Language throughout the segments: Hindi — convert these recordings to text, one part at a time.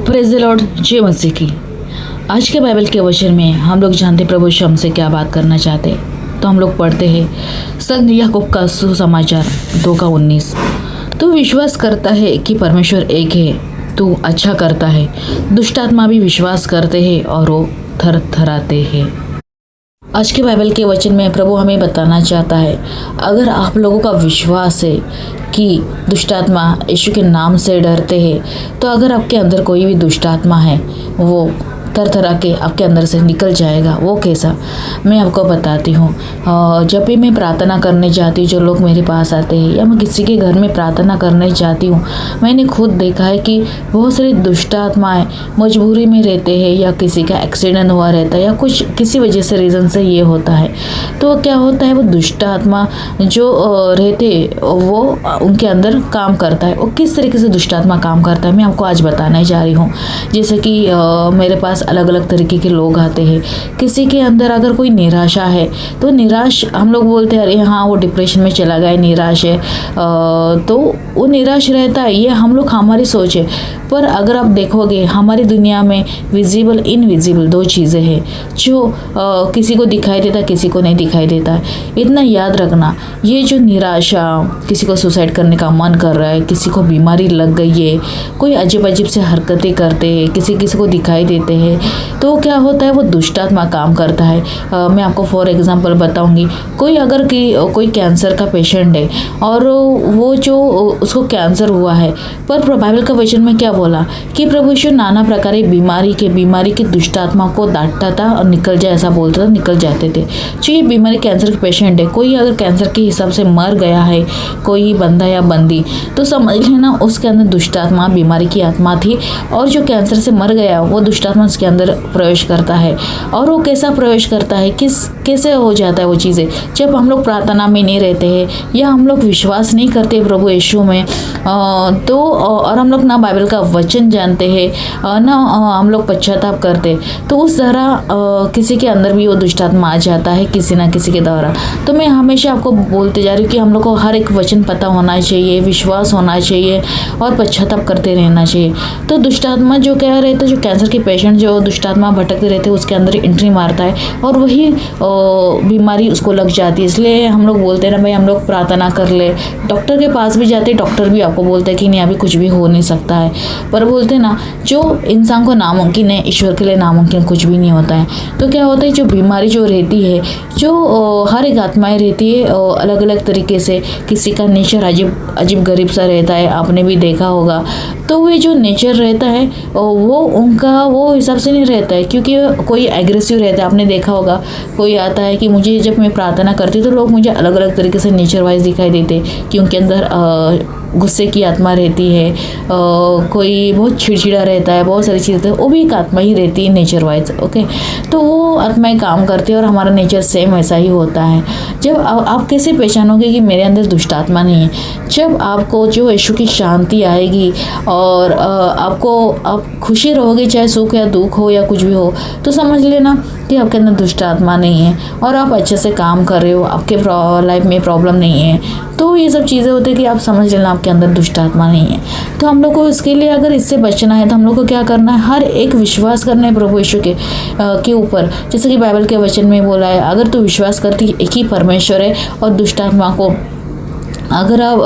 प्रेज़ द लॉर्ड, जय मसीह की। आज के बाइबल के वचन में हम लोग जानते प्रभु यीशु हमसे क्या बात करना चाहते हैं। तो हम लोग पढ़ते हैं संत याकूब का सुसमाचार 2:19। तू विश्वास करता है कि परमेश्वर एक है, तू अच्छा करता है। दुष्ट आत्मा भी विश्वास करते हैं और वो थरथराते हैं। आज के बाइबल के वचन में प्रभु हमें बताना चाहता है, अगर आप लोगों का विश्वास है कि दुष्ट आत्मा यीशु के नाम से डरते हैं, तो अगर आपके अंदर कोई भी दुष्ट आत्मा है वो थरथरा के आपके अंदर से निकल जाएगा। वो कैसा, मैं आपको बताती हूँ। जब भी मैं प्रार्थना करने जाती हूँ, जो लोग मेरे पास आते हैं या मैं किसी के घर में प्रार्थना करने जाती हूँ, मैंने खुद देखा है कि बहुत सारी दुष्ट आत्माएँ मजबूरी में रहते हैं या किसी का एक्सीडेंट हुआ रहता है या कुछ किसी वजह से रीज़न से ये होता है। तो क्या होता है, वो दुष्ट आत्मा जो रहते वो उनके अंदर काम करता है। वो किस तरीके से दुष्ट आत्मा काम करता है मैं आपको आज बताने जा रही हूँ। जैसे कि मेरे पास अलग अलग तरीके के लोग आते हैं। किसी के अंदर अगर कोई निराशा है तो निराश हम लोग बोलते हैं, अरे हाँ वो डिप्रेशन में चला गया, निराश है, तो वो निराश रहता है। ये हम लोग हमारी सोच है, पर अगर आप देखोगे हमारी दुनिया में विजिबल इनविजिबल दो चीज़ें हैं जो किसी को दिखाई देता, किसी को नहीं दिखाई देता। इतना याद रखना, ये जो निराशा, किसी को सुसाइड करने का मन कर रहा है, किसी को बीमारी लग गई है, कोई अजीब अजीब से हरकतें करते हैं, किसी किसी को दिखाई देते हैं, तो क्या होता है, वो दुष्ट आत्मा काम करता है। मैं आपको फॉर एग्जांपल बताऊंगी। कोई अगर कोई कैंसर का पेशेंट है और वो जो उसको कैंसर हुआ है, पर बाइबल का वचन में क्या बोला कि प्रभु यीशु नाना प्रकार की बीमारी के दुष्ट आत्मा को डांटता था और निकल जाए ऐसा बोलता था, निकल जाते थे। जो ये बीमारी कैंसर के पेशेंट है, कोई अगर कैंसर के हिसाब से मर गया है, कोई बंदा या बंदी, तो समझ लेना उसके अंदर दुष्ट आत्मा बीमारी की आत्मा थी, और जो कैंसर से मर गया वो दुष्ट आत्मा उसके अंदर प्रवेश करता है। और वो कैसा प्रवेश करता है, कैसे हो जाता है वो चीज़ें, जब हम लोग प्रार्थना में नहीं रहते हैं या हम लोग विश्वास नहीं करते प्रभु यीशु में, तो और हम लोग ना बाइबल का वचन जानते हैं ना हम लोग पश्चाताप करते, तो उस तरह किसी के अंदर भी वो दुष्ट आत्मा आ जाता है किसी ना किसी के द्वारा। तो मैं हमेशा आपको बोलते जा रही हूँ कि हम लोग को हर एक वचन पता होना चाहिए, विश्वास होना चाहिए और पश्चाताप करते रहना चाहिए। तो दुष्ट आत्मा जो कह रहे थे, जो कैंसर के पेशेंट जो दुष्ट आत्मा भटकते रहते हैं उसके अंदर एंट्री मारता है और वही बीमारी उसको लग जाती है। इसलिए हम लोग बोलते हैं ना भाई, हम लोग प्रार्थना कर ले। डॉक्टर के पास भी जाते, डॉक्टर भी आपको बोलते हैं कि नहीं अभी कुछ भी हो नहीं सकता है, पर बोलते हैं ना जो इंसान को नामुमकिन है ईश्वर के लिए नामुमकिन कुछ भी नहीं होता है। तो क्या होता है, जो बीमारी जो रहती है, जो हर एक आत्माएं रहती है अलग अलग तरीके से, किसी का नेचर अजीब गरीब सा रहता है, आपने भी देखा होगा। तो वे जो नेचर रहता है वो उनका वो हिसाब से नहीं रहता है, क्योंकि कोई एग्रेसिव रहता है। आपने देखा होगा कोई आता है कि मुझे जब मैं प्रार्थना करती हूँ तो लोग मुझे अलग अलग तरीके से नेचर वाइज दिखाई देते, कि उनके अंदर गुस्से की आत्मा रहती है, कोई बहुत चिड़चिड़ा रहता है, बहुत सारी चीज़ें, वो भी एक आत्मा ही रहती है नेचर वाइज। ओके, तो वो आत्माएं काम करती है और हमारा नेचर सेम वैसा ही होता है। जब आप कैसे पहचानोगे कि मेरे अंदर दुष्ट आत्मा नहीं है, जब आपको जो यीशु की शांति आएगी और आप खुशी रहोगे, चाहे सुख या दुख हो या कुछ भी हो, तो समझ लेना कि आपके अंदर दुष्ट आत्मा नहीं है और आप अच्छे से काम कर रहे हो, आपके लाइफ में प्रॉब्लम नहीं है। तो ये सब चीज़ें होती है कि आप समझ लेना आपके अंदर दुष्ट आत्मा नहीं है। तो हम लोग को इसके लिए अगर इससे बचना है तो हम लोग को क्या करना है, हर एक विश्वास करना है प्रभु यीशु के ऊपर। जैसे कि बाइबल के वचन में बोला है, अगर तू विश्वास करती एक ही परमेश्वर है और दुष्ट आत्मा को अगर आप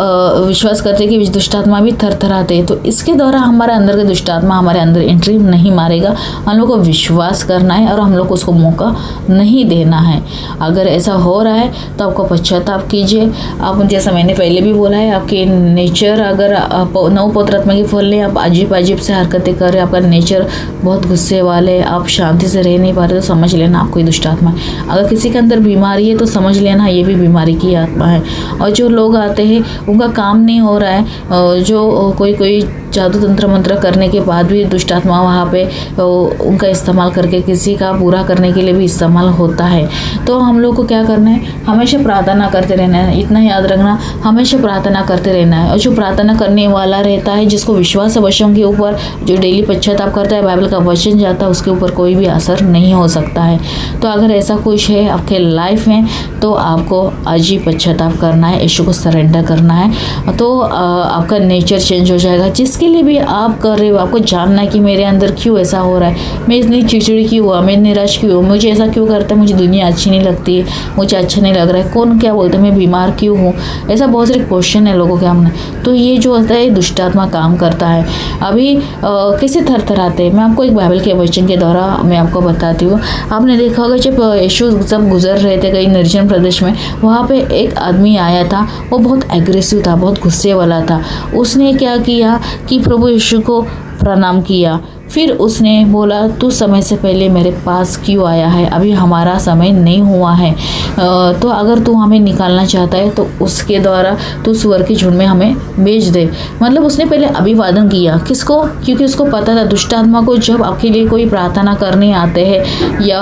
विश्वास करते कि दुष्ट आत्मा भी थरथराते, तो इसके द्वारा हमारे अंदर के दुष्ट आत्मा हमारे अंदर एंट्री नहीं मारेगा। हम लोग को विश्वास करना है और हम लोग को उसको मौका नहीं देना है। अगर ऐसा हो रहा है तो आपको पश्चाताप कीजिए। आप जैसा मैंने पहले भी बोला है, आपके नेचर अगर आप नव पवित्र आत्मा के फल ने आप अजीब से हरकतें कर रहे, आपका नेचर बहुत गुस्से वाले, आप शांति से रह नहीं पा रहे, तो समझ लेना आपको दुष्ट आत्मा है। अगर किसी के अंदर बीमारी है तो समझ लेना ये भी बीमारी की आत्मा है। और जो लोग आते हैं उनका काम नहीं हो रहा है, जो कोई जादू तंत्र मंत्र करने के बाद भी दुष्ट आत्मा वहाँ पे उनका इस्तेमाल करके किसी का बुरा करने के लिए भी इस्तेमाल होता है। तो हम लोग को क्या करना है, हमेशा प्रार्थना करते रहना है। इतना याद रखना, हमेशा प्रार्थना करते रहना है। और जो प्रार्थना करने वाला रहता है, जिसको विश्वास है वचन के ऊपर, जो डेली पश्चाताप करता है, बाइबल का वचन जाता है, उसके ऊपर कोई भी असर नहीं हो सकता है। तो अगर ऐसा कुछ है आपके लाइफ में तो आपको आज ही पश्चाताप करना है, यीशु को सरेंडर करना है, तो आपका नेचर चेंज हो जाएगा। जिस जिसके लिए भी आप कर रहे हो, आपको जानना है कि मेरे अंदर क्यों ऐसा हो रहा है, मैं इतनी चिड़चिड़ी क्यों हुआ, मैं निराश क्यों हूँ, मुझे ऐसा क्यों करता है, मुझे दुनिया अच्छी नहीं लगती है, मुझे अच्छा नहीं लग रहा है, कौन क्या बोलते हैं, मैं बीमार क्यों हूँ, ऐसा बहुत सारे क्वेश्चन है लोगों के सामने। तो ये जो होता है दुष्ट आत्मा काम करता है। अभी कैसे थरथराते हैं, मैं आपको एक बाइबल के वचन के द्वारा मैं आपको बताती हूँ। आपने देखा होगा जब यीशु जब गुजर रहे थे कहीं निर्जन प्रदेश में, वहाँ पे एक आदमी आया था, वो बहुत एग्रेसिव था, बहुत गुस्से वाला था। उसने क्या किया कि प्रभु यीशु को प्रणाम किया, फिर उसने बोला तू समय से पहले मेरे पास क्यों आया है, अभी हमारा समय नहीं हुआ है, तो अगर तू हमें निकालना चाहता है तो उसके द्वारा तू सुअर के झुंड में हमें भेज दे। मतलब उसने पहले अभिवादन किया, किसको, क्योंकि उसको पता था दुष्ट आत्मा को जब आपके लिए कोई प्रार्थना करने आते हैं या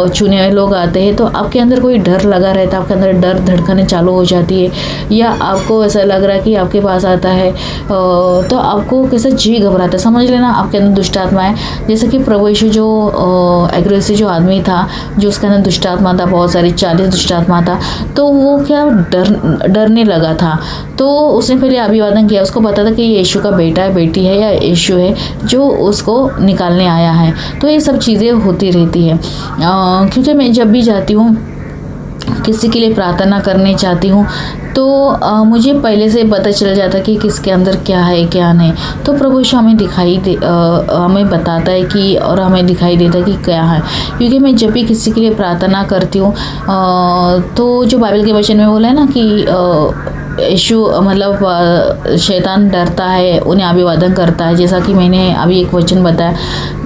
चुने हुए लोग आते हैं तो आपके अंदर कोई डर लगा रहता है, आपके अंदर डर धड़कने चालू हो जाती है, या आपको ऐसा लग रहा है कि आपके पास आता है तो आपको कैसा जी घबराता है, समझ लेना आपके अंदर दुष्ट आत्मा है। जैसे कि प्रभु यीशु जो एग्रेसिव जो आदमी था, जो उसके अंदर दुष्ट आत्मा था, बहुत सारी 40 दुष्ट आत्मा था, तो वो क्या डरने लगा था। तो उसने पहले अभिवादन किया, उसको पता था कि ये यीशु का बेटा है, बेटी है या यीशु है जो उसको निकालने आया है। तो ये सब चीज़ें होती रहती है, क्योंकि मैं जब भी जाती हूँ किसी के लिए प्रार्थना करने चाहती हूँ तो मुझे पहले से पता चल जाता कि किसके अंदर क्या है क्या नहीं। तो प्रभु यीशु हमें हमें बताता है कि, और हमें दिखाई देता है कि क्या है, क्योंकि मैं जब भी किसी के लिए प्रार्थना करती हूँ तो जो बाइबल के वचन में बोला है ना कि यीशु मतलब शैतान डरता है, उन्हें अभिवादन करता है, जैसा कि मैंने अभी एक वचन बताया।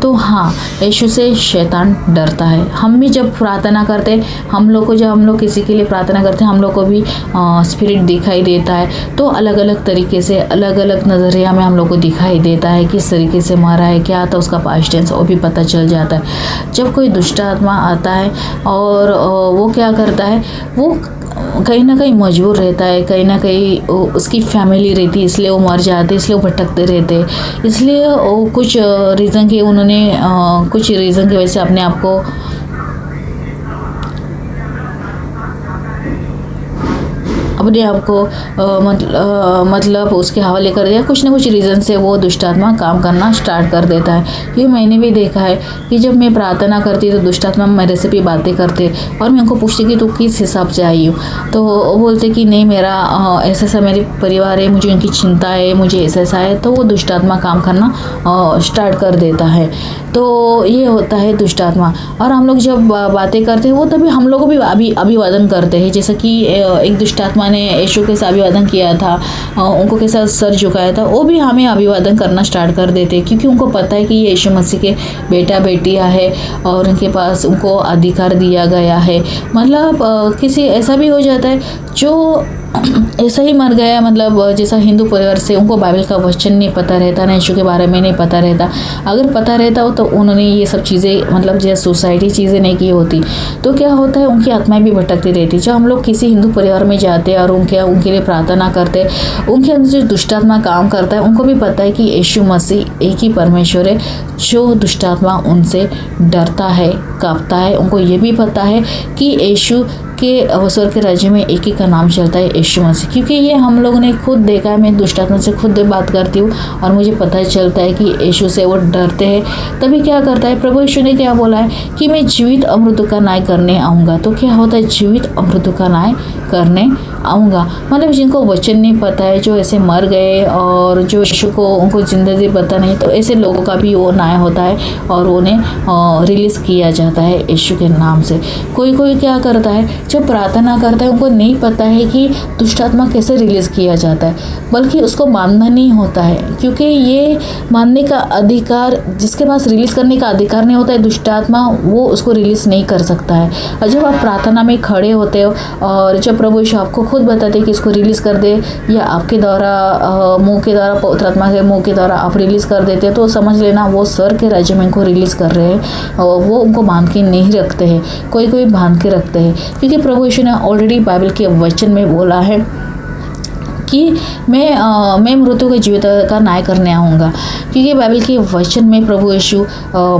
तो हाँ, यीशु से शैतान डरता है। हम भी जब प्रार्थना करते हैं, हम लोग को जब हम लोग किसी के लिए प्रार्थना करते हैं, हम लोग को भी स्पिरिट दिखाई देता है। तो अलग अलग तरीके से अलग अलग नज़रिया में हम लोग को दिखाई देता है, किस तरीके से मारा है, क्या आता उसका पास्ट टेंस, वो भी पता चल जाता है। जब कोई दुष्ट आत्मा आता है और वो क्या करता है, वो कहीं ना कहीं मजबूर रहता है, कहीं ना कहीं उसकी फैमिली रहती है, इसलिए वो मर जाते, इसलिए वो भटकते रहते, इसलिए वो कुछ रीज़न के उन्होंने कुछ रीज़न की वजह से अपने आप को मतलब उसके हवाले कर दिया। कुछ ना कुछ रीज़न से वो दुष्ट आत्मा काम करना स्टार्ट कर देता है। ये मैंने भी देखा है कि जब मैं प्रार्थना करती तो दुष्ट आत्मा मेरे से भी बातें करते और मैं उनको पूछती कि तू किस हिसाब से आई हो, तो वो बोलते कि नहीं मेरा ऐसा ऐसा मेरे परिवार है, मुझे उनकी चिंता है, मुझे ऐसा ऐसा है। तो वो दुष्ट आत्मा काम करना स्टार्ट कर देता है। तो ये होता है दुष्ट आत्मा। और हम लोग जब बातें करते हैं वो तभी हम लोग भी अभिवादन करते हैं, जैसा कि एक दुष्ट आत्मा ने यीशु के साथ अभिवादन किया था, उनको कैसा सर झुकाया था, वो भी हमें अभिवादन करना स्टार्ट कर देते, क्योंकि उनको पता है कि ये यीशु मसीह के बेटा बेटियां है और उनके पास उनको अधिकार दिया गया है। मतलब किसी ऐसा भी हो जाता है जो ऐसा ही मर गया, मतलब जैसा हिंदू परिवार से, उनको बाइबल का वचन नहीं पता रहता, ना यीशु के बारे में नहीं पता रहता। अगर पता रहता हो तो उन्होंने ये सब चीज़ें मतलब जैसे सोसाइटी चीज़ें नहीं की होती, तो क्या होता है उनकी आत्माएं भी भटकती रहती। जब हम लोग किसी हिंदू परिवार में जाते हैं और उनके लिए प्रार्थना करते हैं, उनके अंदर जो दुष्ट आत्मा काम करता है, उनको भी पता है कि यीशु मसीह एक ही परमेश्वर है, जो दुष्ट आत्मा उनसे डरता है, कांपता है। उनको ये भी पता है कि यीशु के स्वर्ग के राज्य में एक ही का नाम चलता है, यीशु मसीह। क्योंकि ये हम लोगों ने खुद देखा है, मैं दुष्ट आत्मा से खुद बात करती हूँ और मुझे पता चलता है कि यीशु से वो डरते हैं। तभी क्या करता है, प्रभु यीशु ने क्या बोला है कि मैं जीवित और मृत्यु का न्याय करने आऊँगा। तो क्या होता है, जीवित और मृत्यु का न्याय करने आऊँगा। मतलब जिनको वचन नहीं पता है, जो ऐसे मर गए और जो यीशु को उनको जिंदगी पता नहीं, तो ऐसे लोगों का भी वो न्याय होता है और उन्हें रिलीज़ किया जाता है यीशु के नाम से। कोई कोई क्या करता है, जब प्रार्थना करता है उनको नहीं पता है कि दुष्ट आत्मा कैसे रिलीज़ किया जाता है, बल्कि उसको मानना नहीं होता है, क्योंकि ये मानने का अधिकार, जिसके पास रिलीज़ करने का अधिकार नहीं होता है दुष्ट आत्मा, वो उसको रिलीज़ नहीं कर सकता है। और जब आप प्रार्थना में खड़े होते हो और जब प्रभु यीशु आपको खुद बताते हैं कि इसको रिलीज़ कर दे, या आपके द्वारा मुंह के द्वारा, पवित्र आत्मा के मुंह के द्वारा आप रिलीज़ कर देते, तो समझ लेना वो स्वर्ग के राज्य में इनको रिलीज़ कर रहे हैं। और वो उनको बांध के नहीं रखते हैं, कोई कोई बांध के रखते हैं, क्योंकि प्रभु यीशु ने ऑलरेडी बाइबल के वचन में बोला है कि मैं मृत्यु के जीवित का न्याय करने आऊँगा, क्योंकि बाइबल के वचन में प्रभु यीशु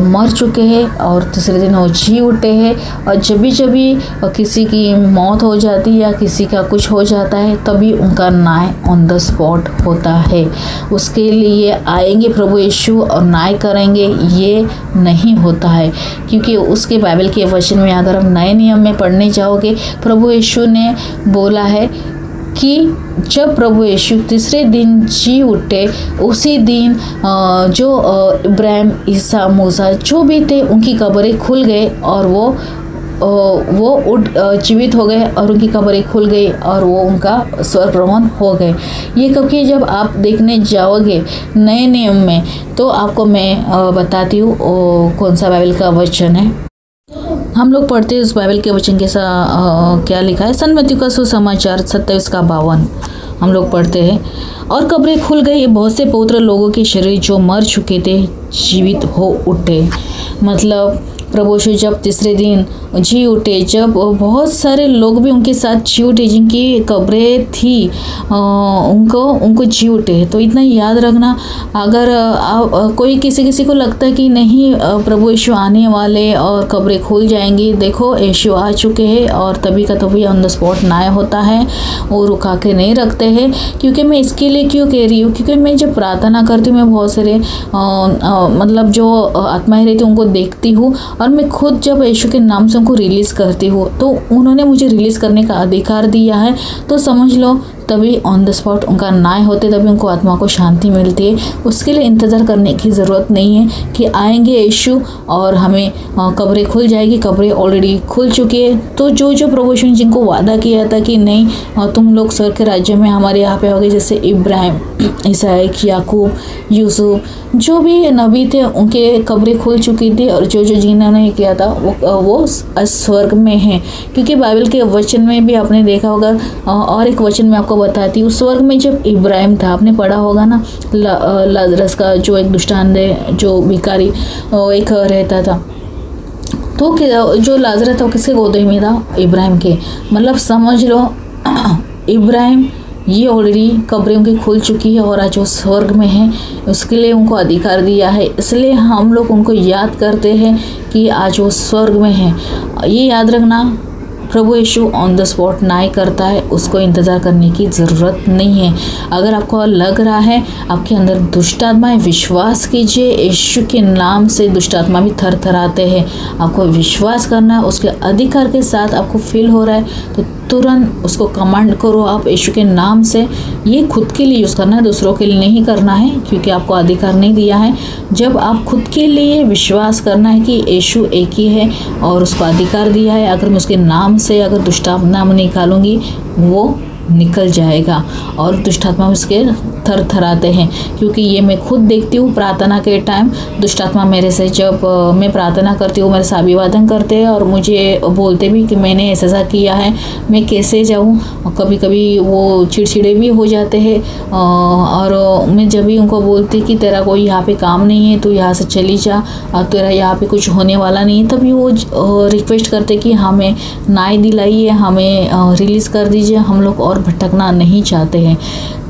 मर चुके हैं और तीसरे दिन वो जी उठे हैं। और जब भी किसी की मौत हो जाती है या किसी का कुछ हो जाता है तभी उनका न्याय ऑन द स्पॉट होता है। उसके लिए आएंगे प्रभु यीशु और न्याय करेंगे, ये नहीं होता है। क्योंकि उसके बाइबल के वचन में अगर हम नए नियम में पढ़ने जाओगे, प्रभु यीशु ने बोला है कि जब प्रभु यीशु तीसरे दिन जी उठे, उसी दिन जो इब्राहिम, ईसा, मूसा जो भी थे उनकी कब्रें खुल गए और वो उठ जीवित हो गए और उनकी कब्रें खुल गई और वो उनका स्वर्गरोहण हो गए। ये कब कि जब आप देखने जाओगे नए नियम में तो आपको मैं बताती हूँ कौन सा बाइबल का वचन है। हम लोग पढ़ते हैं उस बाइबल के वचन के क्या लिखा है। संत मत्ती का सुसमाचार 27:52 हम लोग पढ़ते हैं। और कब्रें खुल गई, बहुत से पवित्र लोगों के शरीर जो मर चुके थे जीवित हो उठे। मतलब प्रभु यीशु जब तीसरे दिन जी उठे, जब बहुत सारे लोग भी उनके साथ जी उठे जिनकी कब्रें थी, उनको जी उठे। तो इतना याद रखना, अगर कोई किसी को लगता है कि नहीं प्रभु यीशु आने वाले और कब्रें खुल जाएंगी, देखो यीशु आ चुके हैं और तभी का तभी ऑन द स्पॉट न्याय होता है, वो रुका के नहीं रखते हैं। क्योंकि मैं इसके लिए क्यों कह रही हूँ, क्योंकि मैं जब प्रार्थना करती हूँ मैं बहुत सारे मतलब जो आत्माएं रहती उनको देखती हूँ और मैं खुद जब यीशु के नाम से उनको रिलीज़ करती हूँ तो उन्होंने मुझे रिलीज़ करने का अधिकार दिया है। तो समझ लो तभी ऑन द स्पॉट उनका न्याय होते, तभी उनको आत्मा को शांति मिलती है। उसके लिए इंतज़ार करने की ज़रूरत नहीं है कि आएंगे यीशु और हमें कब्रें खुल जाएगी। कब्रें ऑलरेडी खुल चुकी है। तो जो प्रभु यीशु ने जिनको वादा किया था कि नहीं तुम लोग स्वर्ग के राज्य में हमारे यहाँ पे होगे, जैसे इब्राहिम, इसहाक, याकूब, यूसुफ, जो भी नबी थे उनके कब्रें खुल चुकी थी और जो जिन्होंने किया था वो स्वर्ग में है। क्योंकि बाइबल के वचन में भी आपने देखा होगा, और एक वचन में आपको बताती हूँ। स्वर्ग में जब इब्राहिम था, आपने पढ़ा होगा ना, लाजरस का जो एक दुष्टांत है, जो भिखारी एक रहता था, तो जो लाजरस था वो किसके गोद में था? इब्राहिम के। मतलब समझ लो इब्राहिम ये ऑलरेडी कब्रें उनकी खुल चुकी है और आज वो स्वर्ग में है, उसके लिए उनको अधिकार दिया है। इसलिए हम लोग उनको याद करते हैं कि आज वो स्वर्ग में है। ये याद रखना, प्रभु यीशु ऑन द स्पॉट न्याय करता है, उसको इंतज़ार करने की ज़रूरत नहीं है। अगर आपको लग रहा है आपके अंदर दुष्ट आत्मा है, विश्वास कीजिए, यीशु के नाम से दुष्ट आत्मा भी थर थराते हैं। आपको विश्वास करना है, उसके अधिकार के साथ आपको फील हो रहा है तो तुरंत उसको कमांड करो आप यीशु के नाम से। ये खुद के लिए यूज़ करना है, दूसरों के लिए नहीं करना है, क्योंकि आपको अधिकार नहीं दिया है। जब आप खुद के लिए विश्वास करना है कि यीशु एक ही है और उसको अधिकार दिया है, अगर मैं उसके नाम से अगर दुष्टात्मा निकालूंगी वो निकल जाएगा और दुष्टात्मा उसके थर थराते हैं। क्योंकि ये मैं खुद देखती हूँ प्रार्थना के टाइम, दुष्टात्मा मेरे से जब मैं प्रार्थना करती हूँ मेरे से अभिवादन करते हैं और मुझे बोलते भी कि मैंने ऐसा किया है, मैं कैसे जाऊँ। कभी कभी वो चिड़चिड़े भी हो जाते हैं और मैं जब भी उनको बोलती कि तेरा कोई यहाँ पे काम नहीं है, तू यहाँ से चली जा और तेरा यहाँ पे कुछ होने वाला नहीं है, तभी वो रिक्वेस्ट करते कि हमें न्याय दिलाइए, हमें रिलीज़ कर दीजिए, हम लोग और भटकना नहीं चाहते हैं।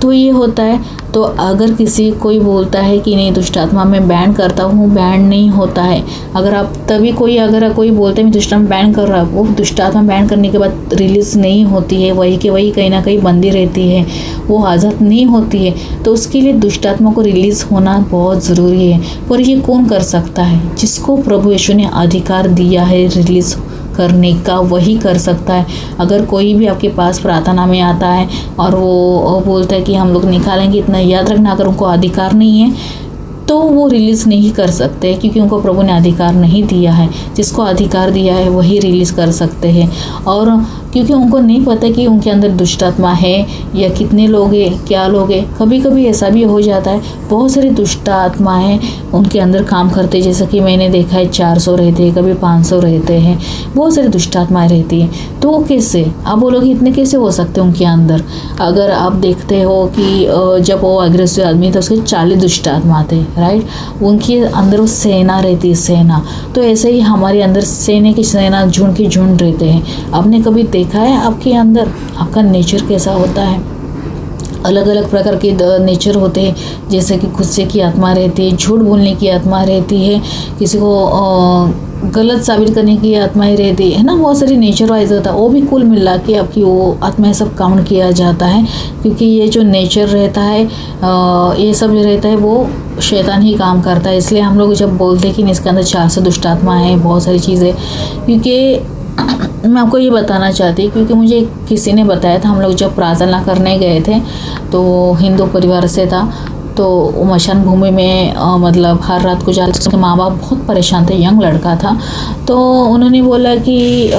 तो ये होता है। तो अगर कोई बोलता है कि नहीं दुष्ट आत्मा मैं बैन करता हूँ, बैन नहीं होता है। अगर आप तभी अगर कोई बोलते हैं मैं दुष्ट आत्मा बैन कर रहा हूँ, वो दुष्ट आत्मा बैन करने के बाद रिलीज़ नहीं होती है, वही के वही कहीं ना कहीं बंदी रहती है, वो आज़ाद नहीं होती है। तो उसके लिए दुष्ट आत्मा को रिलीज़ होना बहुत ज़रूरी है। पर ये कौन कर सकता है? जिसको प्रभु यीशु ने अधिकार दिया है रिलीज़ करने का, वही कर सकता है। अगर कोई भी आपके पास प्रार्थना में आता है और वो बोलता है कि हम लोग निकालेंगे, इतना याद रखना, अगर उनको अधिकार नहीं है तो वो रिलीज़ नहीं कर सकते, क्योंकि उनको प्रभु ने अधिकार नहीं दिया है। जिसको अधिकार दिया है वही रिलीज़ कर सकते हैं। और क्योंकि उनको नहीं पता कि उनके अंदर दुष्ट आत्मा है या कितने लोग हैं, क्या लोग हैं। कभी कभी ऐसा भी हो जाता है, बहुत सारी दुष्ट आत्माएं उनके अंदर काम करते, जैसे कि मैंने देखा है 400 रहते हैं, कभी 500 रहते हैं, बहुत सारी दुष्ट आत्माएं रहती हैं। तो कैसे आप बोलोगे इतने कैसे हो सकते हैं उनके अंदर? अगर आप देखते हो कि जब वो अग्रेसिव आदमी था उसके 40 दुष्ट आत्मा थे, राइट, उनके अंदर वो सेना रहती है, सेना। तो ऐसे ही हमारे अंदर सेना की सेना, झुंड की झुंड रहते हैं। आपने कभी देखा है आपके अंदर आपका नेचर कैसा होता है? अलग अलग प्रकार के नेचर होते हैं, जैसे कि गुस्से की आत्मा रहती है, झूठ बोलने की आत्मा रहती है, किसी को गलत साबित करने की आत्माएं रहती है ना, बहुत सारी नेचर वाइज होता है। वो भी कुल मिला के आपकी वो आत्माएं सब काउंट किया जाता है, क्योंकि ये जो नेचर रहता है ये सब जो रहता है वो शैतान ही काम करता है। इसलिए हम लोग जब बोलते हैं कि इसके अंदर 400 दुष्ट आत्मा है, बहुत सारी चीज़ें, क्योंकि मैं आपको ये बताना चाहती हूँ, क्योंकि मुझे किसी ने बताया था, हम लोग जब प्रार्थना करने गए थे तो हिंदू परिवार से था, तो मशान भूमि में मतलब हर रात को जाते, उसके माँ बाप बहुत परेशान थे, यंग लड़का था। तो उन्होंने बोला कि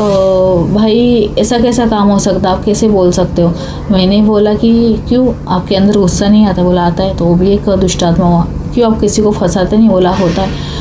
भाई ऐसा कैसा काम हो सकता, आप कैसे बोल सकते हो। मैंने बोला कि क्यों, आपके अंदर गुस्सा नहीं आता? बोला आता है। तो वो भी एक दुष्ट आत्मा हुआ। क्यों, आप किसी को फंसाते नहीं? बोला होता है।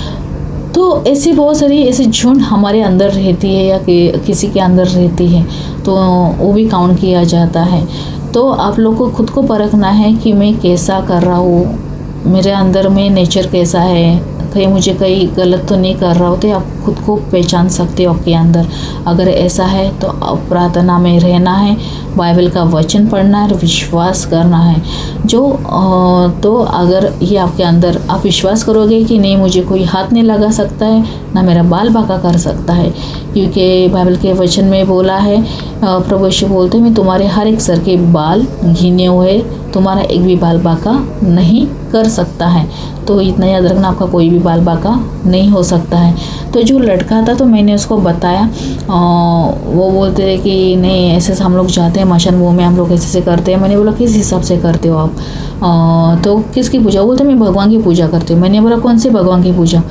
तो ऐसी बहुत सारी ऐसी झुंड हमारे अंदर रहती है या किसी के अंदर रहती है, तो वो भी काउंट किया जाता है। तो आप लोग को खुद को परखना है कि मैं कैसा कर रहा हूँ, मेरे अंदर में नेचर कैसा है, कहीं मुझे कहीं गलत तो नहीं कर रहा हो। तो आप खुद को पहचान सकते हो आपके अंदर। अगर ऐसा है तो आप प्रार्थना में रहना है, बाइबल का वचन पढ़ना है और विश्वास करना है। तो अगर ये आपके अंदर आप विश्वास करोगे कि नहीं, मुझे कोई हाथ नहीं लगा सकता है, ना मेरा बाल बांका कर सकता है, क्योंकि बाइबल के वचन में बोला है, प्रभु यीशु बोलते हैं, मैं तुम्हारे हर एक सर के बाल गिने हुए, तुम्हारा एक भी बाल बांका नहीं कर सकता है। तो इतना याद रखना, आपका कोई भी बाल बांका नहीं हो सकता है। तो जो लड़का था, तो मैंने उसको बताया, वो बोलते थे कि नहीं ऐसे हम लोग जाते हैं मशान भूमि में, हम लोग ऐसे करते हैं। मैंने बोला किस हिसाब से करते हो आप? तो किसकी पूजा? बोलते मैं भगवान की पूजा करती हूँ। मैंने बोला कौन से भगवान की पूजा?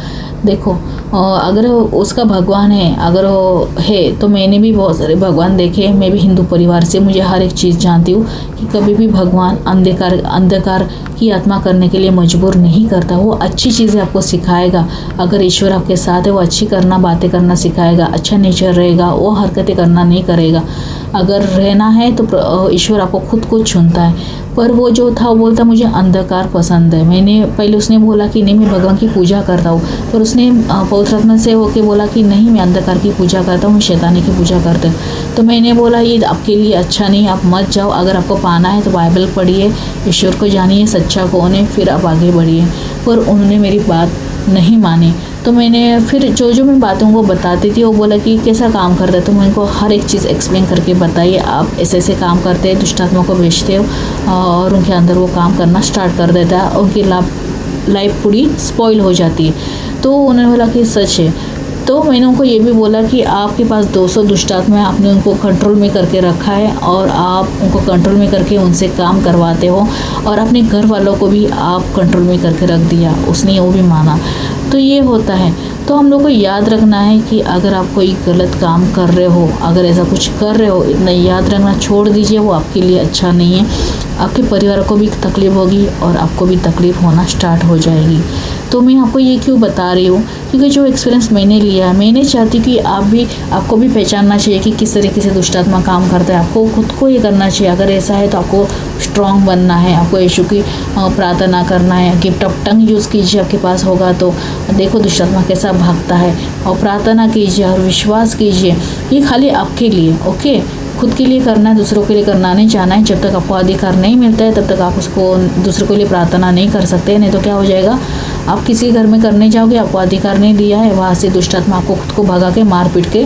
देखो अगर उसका भगवान है, अगर वो है, तो मैंने भी बहुत सारे भगवान देखे। मैं भी हिंदू परिवार से, मुझे हर एक चीज़ जानती हूँ कि कभी भी भगवान अंधकार की आत्मा करने के लिए मजबूर नहीं करता। वो अच्छी चीज़ें आपको सिखाएगा। अगर ईश्वर आपके साथ है, वो अच्छी करना, बातें करना सिखाएगा, अच्छा नेचर रहेगा, वो हरकतें करना नहीं करेगा। अगर रहना है तो ईश्वर आपको खुद को चुनता है। पर वो जो था, वो बोलता मुझे अंधकार पसंद है। मैंने पहले उसने बोला कि नहीं मैं भगवान की पूजा करता हूँ, पर उसने पवित्र आत्मा से होके बोला कि नहीं मैं अंधकार की पूजा करता हूँ, शैतानी की पूजा करता हूँ। तो मैंने बोला ये आपके लिए अच्छा नहीं, आप मत जाओ। अगर आपको पाना है तो बाइबल पढ़िए, ईश्वर को जानिए सच्चा कौन है, फिर आप आगे बढ़िए। पर उन्होंने मेरी बात नहीं मानी। तो मैंने फिर जो मैं बातें वो बताती थी, वो बोला कि कैसा काम करता है। तो मैं उनको हर एक चीज़ एक्सप्लेन करके बताइए, आप ऐसे ऐसे काम करते हैं, दुष्ट आत्मा को बेचते हो, और उनके अंदर वो काम करना स्टार्ट कर देता है, उनकी लाइफ पूरी स्पॉइल हो जाती है। तो उन्होंने बोला कि सच है। तो मैंने उनको ये भी बोला कि आपके पास 200 दुष्ट आत्मा है, आपने उनको कंट्रोल में करके रखा है, और आप उनको कंट्रोल में करके उनसे काम करवाते हो, और अपने घर वालों को भी आप कंट्रोल में करके रख दिया। उसने वो भी माना। तो ये होता है। तो हम लोग को याद रखना है कि अगर आप कोई गलत काम कर रहे हो, अगर ऐसा कुछ कर रहे हो, इतना याद रखना, छोड़ दीजिए, वो आपके लिए अच्छा नहीं है। आपके परिवार को भी तकलीफ़ होगी और आपको भी तकलीफ़ होना स्टार्ट हो जाएगी। तो मैं आपको ये क्यों बता रही हूँ, क्योंकि जो एक्सपीरियंस मैंने लिया है, मैंने चाहती कि आपको भी पहचानना चाहिए कि किस तरीके से दुष्ट आत्मा काम करता है। आपको खुद को ये करना चाहिए। अगर ऐसा है तो आपको स्ट्रांग बनना है, आपको यीशु की प्रार्थना करना है। गिफ्ट ऑफ टंग यूज़ कीजिए, आपके पास होगा तो देखो दुष्ट आत्मा कैसा भागता है। और प्रार्थना कीजिए और विश्वास कीजिए। ये खाली आपके लिए, ओके, खुद के लिए करना है, दूसरों के लिए करना नहीं चाहना है। जब तक आपको अधिकार नहीं मिलता है तब तक आप उसको दूसरों के लिए प्रार्थना नहीं कर सकते। नहीं तो क्या हो जाएगा, आप किसी घर में करने जाओगे, आपको अधिकार नहीं दिया है, वहाँ से दुष्ट आत्मा आपको खुद को भगा के मार पीट के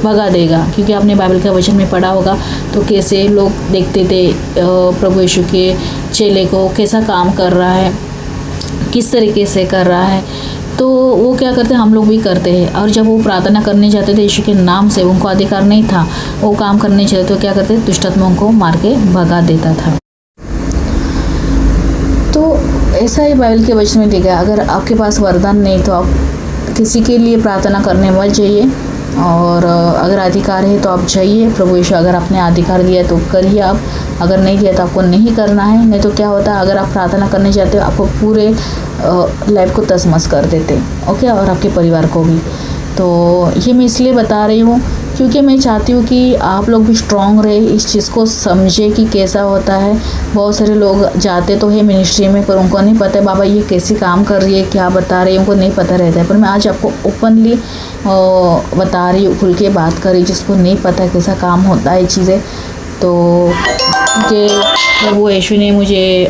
भगा देगा। क्योंकि आपने बाइबल का वचन में पढ़ा होगा तो कैसे लोग देखते थे प्रभु यीशु के चेले को कैसा काम कर रहा है, किस तरीके से कर रहा है। तो वो क्या करते हैं, हम लोग भी करते हैं। और जब वो प्रार्थना करने जाते थे यीशु के नाम से, उनको अधिकार नहीं था, वो काम करने जाते तो क्या करते, दुष्ट आत्माओं को मार के भगा देता था। तो ऐसा ही बाइबल के वचन में लिखा है, अगर आपके पास वरदान नहीं तो आप किसी के लिए प्रार्थना करने मत जाइए। और अगर अधिकार है तो आप जाइए। प्रभु यीशु अगर आपने अधिकार दिया तो करिए आप, अगर नहीं दिया तो आपको नहीं करना है। नहीं तो क्या होता है, अगर आप प्रार्थना करने जाते हो आपको पूरे लाइफ को तसमस कर देते, ओके, और आपके परिवार को भी। तो ये मैं इसलिए बता रही हूँ क्योंकि मैं चाहती हूँ कि आप लोग भी स्ट्रांग रहे, इस चीज़ को समझे कि कैसा होता है। बहुत सारे लोग जाते तो है मिनिस्ट्री में, पर उनको नहीं पता है बाबा ये कैसे काम कर रही है, क्या बता रही है, उनको नहीं पता रहता है। पर मैं आज आपको ओपनली बता रही हूँ, खुल के बात कर रही, जिसको नहीं पता कैसा काम होता है चीज़ें। तो कि प्रभु यीशु ने मुझे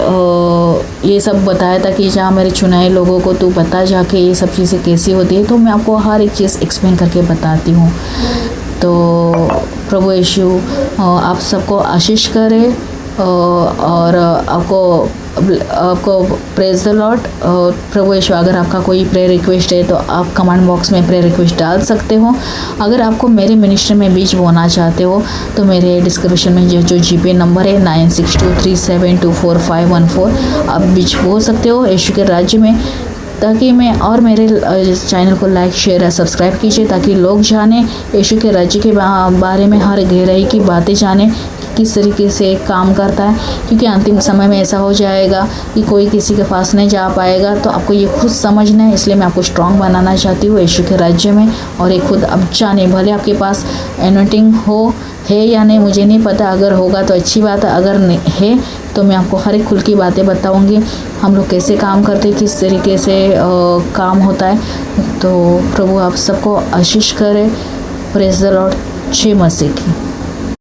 ये सब बताया था कि जहाँ मेरे चुनाए लोगों को तू बता जाके ये सब चीज़ें कैसी होती है, तो मैं आपको हर एक चीज़ एक्सप्लेन करके बताती हूँ। तो प्रभु यीशु आप सबको आशीष करे और आपको प्रेज द लॉर्ड। प्रभु यीशु, अगर आपका कोई प्रेयर रिक्वेस्ट है तो आप कमेंट बॉक्स में प्रेयर रिक्वेस्ट डाल सकते हो। अगर आपको मेरे मिनिस्ट्री में बीज बोना चाहते हो तो मेरे डिस्क्रिप्शन में जो जीपे नंबर है 9623724514 आप बीज बो सकते हो यीशु के राज्य में, ताकि मैं और मेरे चैनल को लाइक शेयर और सब्सक्राइब कीजिए, ताकि लोग जाने यीशु के राज्य के बारे में, हर गहराई की बातें जाने किस तरीके से काम करता है। क्योंकि अंतिम समय में ऐसा हो जाएगा कि कोई किसी के पास नहीं जा पाएगा, तो आपको ये खुद समझना है। इसलिए मैं आपको स्ट्रॉन्ग बनाना चाहती हूँ यीशु के राज्य में। और ये खुद अब जाने, भले आपके पास एनोइंटिंग है या नहीं मुझे नहीं पता, अगर होगा तो अच्छी बात है, अगर नहीं है तो मैं आपको हर एक खुल की बातें बताऊंगी, हम लोग कैसे काम करते हैं, किस तरीके से काम होता है। तो प्रभु आप सबको आशीष करे। Praise the Lord. जय मसीह की।